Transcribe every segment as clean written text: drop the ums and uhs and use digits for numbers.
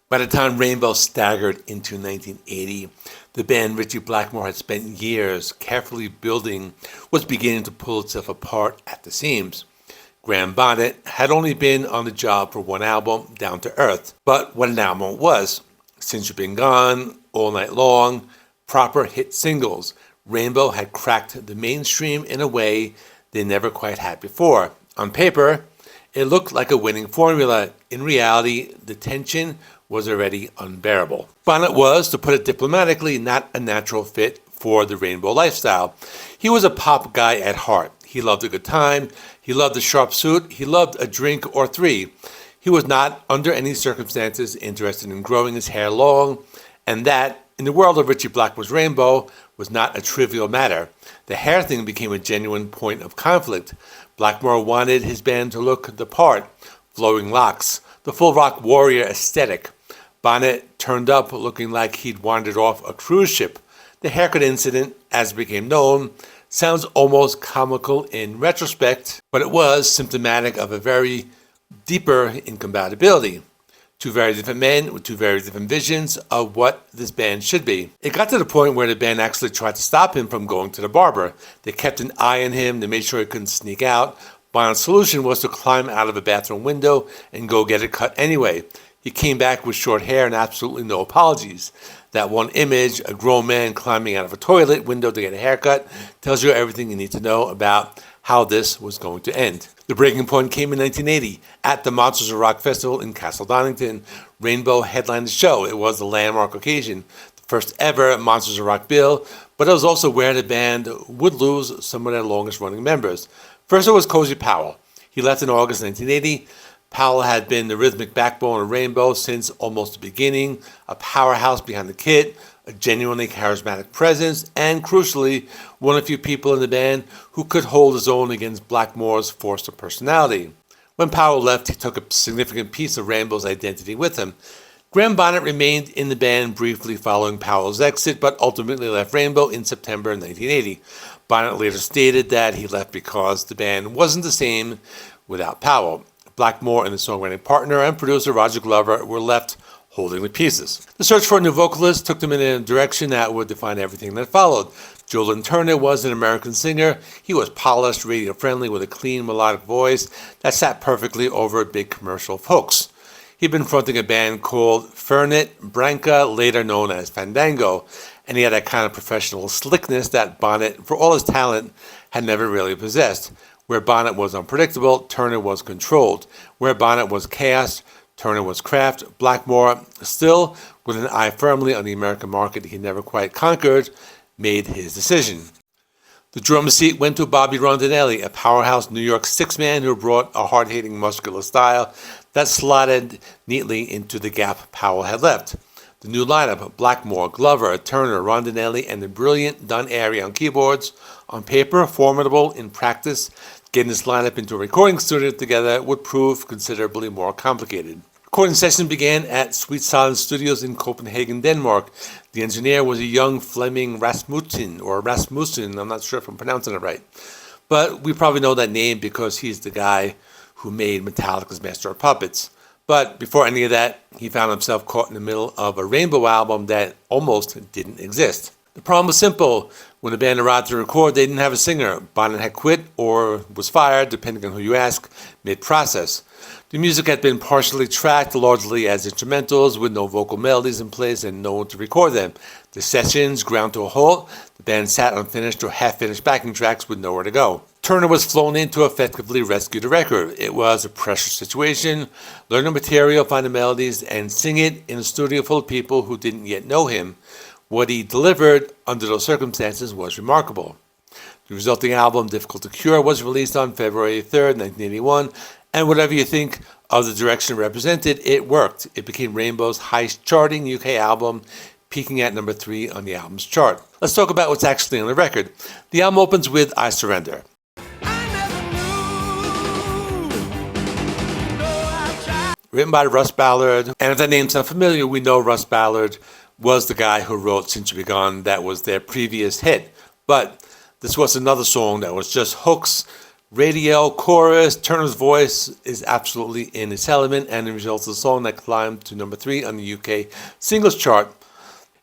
By the time Rainbow staggered into 1980, the band Ritchie Blackmore had spent years carefully building was beginning to pull itself apart at the seams. Graham Bonnet had only been on the job for one album, Down to Earth, but what an album it was. Since You've Been Gone, All Night Long, proper hit singles, Rainbow had cracked the mainstream in a way they never quite had before. On paper, it looked like a winning formula. In reality, the tension was already unbearable. Bonnet was, to put it diplomatically, not a natural fit for the Rainbow lifestyle. He was a pop guy at heart. He loved a good time, he loved a sharp suit, he loved a drink or three. He was not, under any circumstances, interested in growing his hair long, and that, in the world of Ritchie Blackmore's Rainbow, was not a trivial matter. The hair thing became a genuine point of conflict. Blackmore wanted his band to look the part, flowing locks, the full rock warrior aesthetic. Bonnet turned up looking like he'd wandered off a cruise ship. The haircut incident, as it became known, sounds almost comical in retrospect, but it was symptomatic of a very deeper incompatibility. Two very different men with two very different visions of what this band should be. It got to the point where the band actually tried to stop him from going to the barber. They kept an eye on him. They made sure he couldn't sneak out. Bonnet's solution was to climb out of a bathroom window and go get it cut anyway. He came back with short hair and absolutely no apologies. That one image, a grown man climbing out of a toilet window to get a haircut, tells you everything you need to know about how this was going to end. The breaking point came in 1980 at the Monsters of Rock Festival in Castle Donington. Rainbow headlined the show. It was the landmark occasion, the first ever Monsters of Rock bill, but it was also where the band would lose some of their longest running members. First it was Cozy Powell. He left in August 1980. Powell had been the rhythmic backbone of Rainbow since almost the beginning, a powerhouse behind the kit, a genuinely charismatic presence, and crucially, one of the few people in the band who could hold his own against Blackmore's force of personality. When Powell left, he took a significant piece of Rainbow's identity with him. Graham Bonnet remained in the band briefly following Powell's exit, but ultimately left Rainbow in September 1980. Bonnet later stated that he left because the band wasn't the same without Powell. Blackmore and his songwriting partner and producer Roger Glover were left holding the pieces. The search for a new vocalist took them in a direction that would define everything that followed. Lynn Turner was an American singer. He was polished, radio-friendly, with a clean, melodic voice that sat perfectly over big commercial hooks. He'd been fronting a band called Fernet Branca, later known as Fandango, and he had that kind of professional slickness that Bonnet, for all his talent, had never really possessed. Where Bonnet was unpredictable, Turner was controlled. Where Bonnet was chaos, Turner was craft. Blackmore, still with an eye firmly on the American market he never quite conquered, made his decision. The drum seat went to Bobby Rondinelli, a powerhouse New York six-man who brought a hard-hitting muscular style that slotted neatly into the gap Powell had left. The new lineup, Blackmore, Glover, Turner, Rondinelli, and the brilliant Airey on keyboards, on paper formidable, in practice getting this lineup into a recording studio together would prove considerably more complicated. Recording session began at Sweet Silence Studios in Copenhagen, Denmark. The engineer was a young Flemming Rasmussen, I'm not sure if I'm pronouncing it right. But we probably know that name because he's the guy who made Metallica's Master of Puppets. But before any of that, he found himself caught in the middle of a Rainbow album that almost didn't exist. The problem was simple. When the band arrived to record, they didn't have a singer. Bonnet had quit or was fired, depending on who you ask, mid-process. The music had been partially tracked, largely as instrumentals, with no vocal melodies in place and no one to record them. The sessions ground to a halt. The band sat on finished or half-finished backing tracks with nowhere to go. Turner was flown in to effectively rescue the record. It was a pressure situation. Learn the material, find the melodies, and sing it in a studio full of people who didn't yet know him. What he delivered under those circumstances was remarkable. The resulting album, Difficult to Cure, was released on February 3rd, 1981, and whatever you think of the direction it represented, it worked. It became Rainbow's highest-charting UK album, peaking at number 3 on the album's chart. Let's talk about what's actually on the record. The album opens with I Surrender. Written by Russ Ballard, and if that name sounds familiar, we know Russ Ballard was the guy who wrote Since You've Been Gone. That was their previous hit. But this was another song that was just hooks, radio, chorus, Turner's voice is absolutely in its element, and it results in a song that climbed to number 3 on the UK singles chart.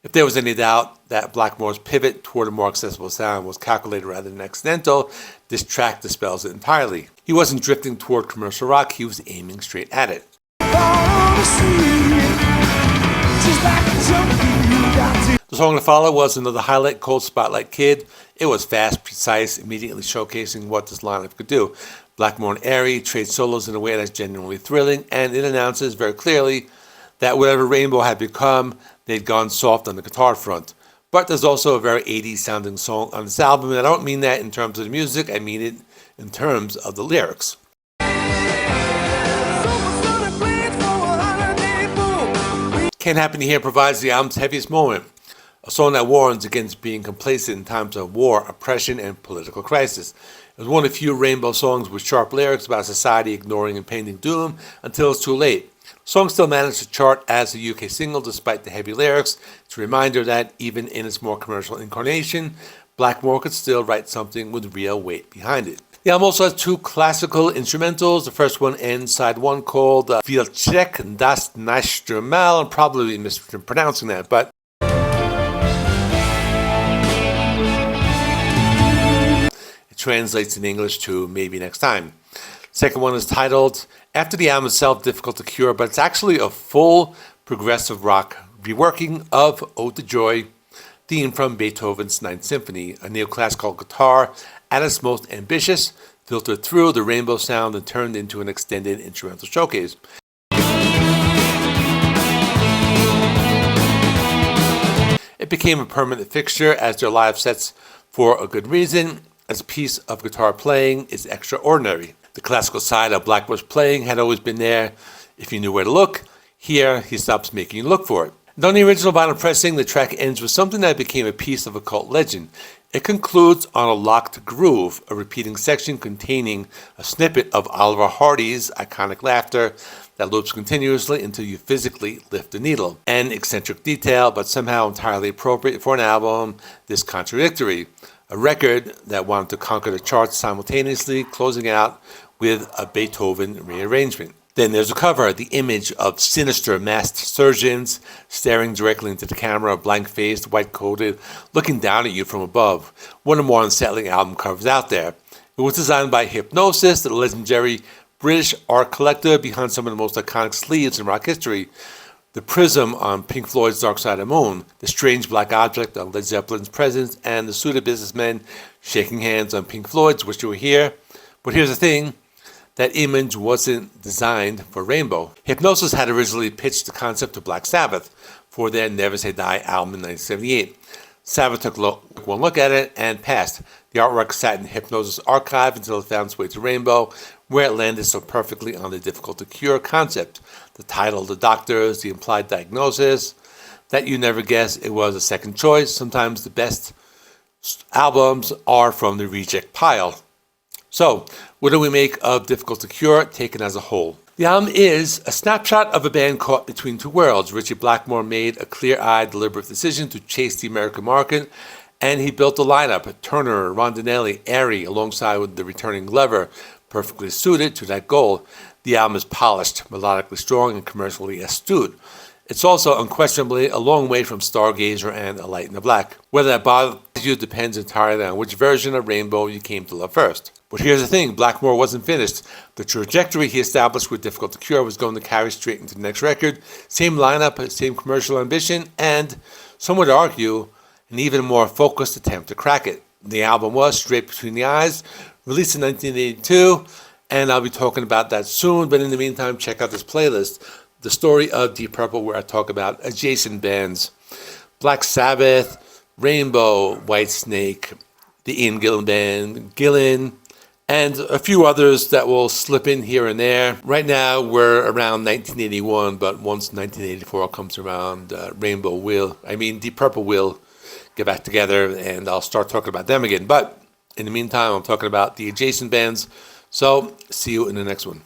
If there was any doubt that Blackmore's pivot toward a more accessible sound was calculated rather than accidental, this track dispels it entirely. He wasn't drifting toward commercial rock, he was aiming straight at it. The song to follow was another highlight, Cold Spotlight Kid. It was fast, precise, immediately showcasing what this lineup could do. Blackmore and Airey trade solos in a way that's genuinely thrilling, and it announces very clearly that whatever Rainbow had become, they'd gone soft on the guitar front. But there's also a very 80s sounding song on this album, and I don't mean that in terms of the music, I mean it in terms of the lyrics. Can't Happen Here provides the album's heaviest moment, a song that warns against being complacent in times of war, oppression, and political crisis. It was one of the few Rainbow songs with sharp lyrics about society ignoring impending doom until it's too late. The song still managed to chart as a UK single despite the heavy lyrics. It's a reminder that even in its more commercial incarnation, Blackmore could still write something with real weight behind it. The album also has 2 classical instrumentals. The first one ends side 1 called Vielcheck das nächste Mal. I'm probably mispronouncing that, but it translates in English to Maybe Next Time. Second one is titled After the Album itself, Difficult to Cure, but it's actually a full progressive rock reworking of Ode to Joy, theme from Beethoven's Ninth Symphony, a neoclassical guitar at its most ambitious, filtered through the Rainbow sound and turned into an extended instrumental showcase. It became a permanent fixture as their live sets for a good reason, as a piece of guitar playing is extraordinary. The classical side of Blackmore's playing had always been there if you knew where to look. Here, he stops making you look for it. And on the original vinyl pressing, the track ends with something that became a piece of a cult legend. It concludes on a locked groove, a repeating section containing a snippet of Oliver Hardy's iconic laughter that loops continuously until you physically lift the needle. An eccentric detail, but somehow entirely appropriate for an album this contradictory. A record that wanted to conquer the charts simultaneously, closing out with a Beethoven rearrangement. Then there's a cover, the image of sinister masked surgeons staring directly into the camera, blank-faced, white-coated, looking down at you from above. One of the more unsettling album covers out there. It was designed by Hipgnosis, the legendary British art collector behind some of the most iconic sleeves in rock history. The prism on Pink Floyd's Dark Side of the Moon, the strange black object on Led Zeppelin's Presence, and the suited businessmen shaking hands on Pink Floyd's Wish You Were Here. But here's the thing. That image wasn't designed for Rainbow. Hipgnosis had originally pitched the concept to Black Sabbath for their Never Say Die album in 1978. Sabbath took one look at it and passed. The artwork sat in Hipgnosis' archive until it found its way to Rainbow, where it landed so perfectly on the difficult to cure concept. The title, the doctors, the implied diagnosis, that you never guess it was a second choice. Sometimes the best albums are from the reject pile. So, what do we make of Difficult to Cure taken as a whole? The album is a snapshot of a band caught between two worlds. Ritchie Blackmore made a clear-eyed, deliberate decision to chase the American market, and he built a lineup, Turner, Rondinelli, Airey, alongside with the returning Glover, perfectly suited to that goal. The album is polished, melodically strong, and commercially astute. It's also unquestionably a long way from Stargazer and A Light in the Black. Whether that bothers you depends entirely on which version of Rainbow you came to love first. But here's the thing, Blackmore wasn't finished. The trajectory he established with Difficult to Cure was going to carry straight into the next record. Same lineup, same commercial ambition, and some would argue, an even more focused attempt to crack it. The album was Straight Between the Eyes, released in 1982, and I'll be talking about that soon, but in the meantime, check out this playlist. The story of Deep Purple, where I talk about adjacent bands. Black Sabbath, Rainbow, Whitesnake, the Ian Gillan Band, Gillan, and a few others that will slip in here and there. Right now, we're around 1981, but once 1984 comes around, Deep Purple will get back together, and I'll start talking about them again. But in the meantime, I'm talking about the adjacent bands. So, see you in the next one.